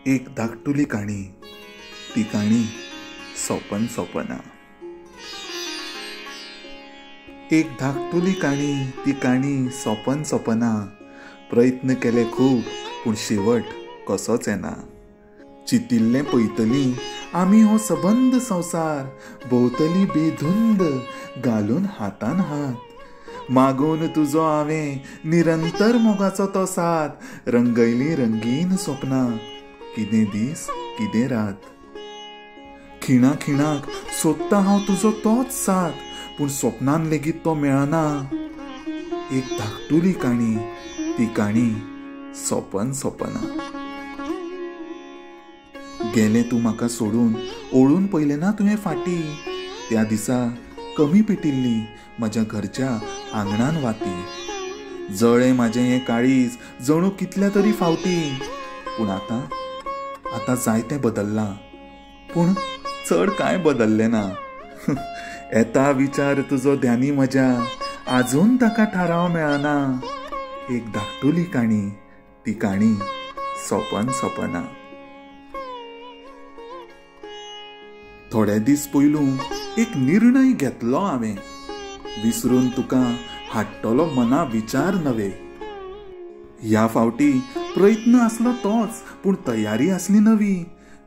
एक धाकटुली काणी, ती काणी सोपन सोपना. एक धाकटुली काणी, ती काणी सोपन सोपना. प्रयत्न केले खूब पूण शेवट कसोच येना. चितिल्लें पळयतलीं आमी हो सबंद संवसार, भोंवतली बेधुंद घालून हातान हात. मागून तुजो हांवें निरंतर मोगाचो तो साथ, रंगयली रंगीन स्वप्नां, कितें दीस कितें रात. खिणा खिणाक सोदता हांव तुजो तोच साथ, पूण स्वप्नान लेगीत तो मेळना. एक धाकटुली काणी, ती काणी सोपन सोपना. गेलें तूं म्हाका सोडून, ओळून पयलें ना तुवें फाटी. त्या दिसा कमी पिटिल्ली म्हज्या घरच्या आंगणान वाती. जळ्ळें म्हाजें हें काळीज जणू कितल्या तरी फावटी. पूण आतां जायतें बदल्लां, पूण चड कांय बदल्लें ना. येता विचार तुजो ध्यानी म्हज्या, आजून ताका थाराव मेळना. एक धाकटुली काणी, ती काणी सोपन सोपना. थोडे दीस पयलू एक निर्णय घेतलो हांवें, विसरून तुका हाडटलो मना विचार नवे. ह्या फावटी प्रयत्न आसलो तोच, पूण तयारी आसली नवी.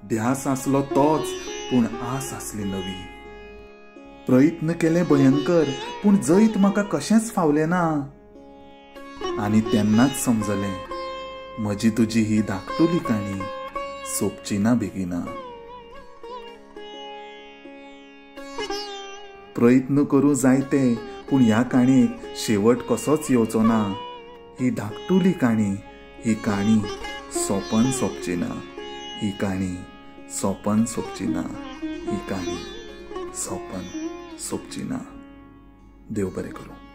ध्यास आसलो तोच, पूण आस आसली नवी. प्रयत्न केले भयंकर, पूण जैत म्हाका कशेंच फावलें ना. आनी तेन्नाच समजलें, म्हजी तुजी ही धाकटुली काणी सोंपची ना बेगिना. प्रयत्न करूं जायते, पूण ह्या काणयेक शेवट कसोच येवचो ना. ही धाकटुली काणी, ही काणी सोपन सोंपची ना. ही काणी सोपन सोंपची ना. ही काणी सोपन सोंपची ना. देव बरें करूं.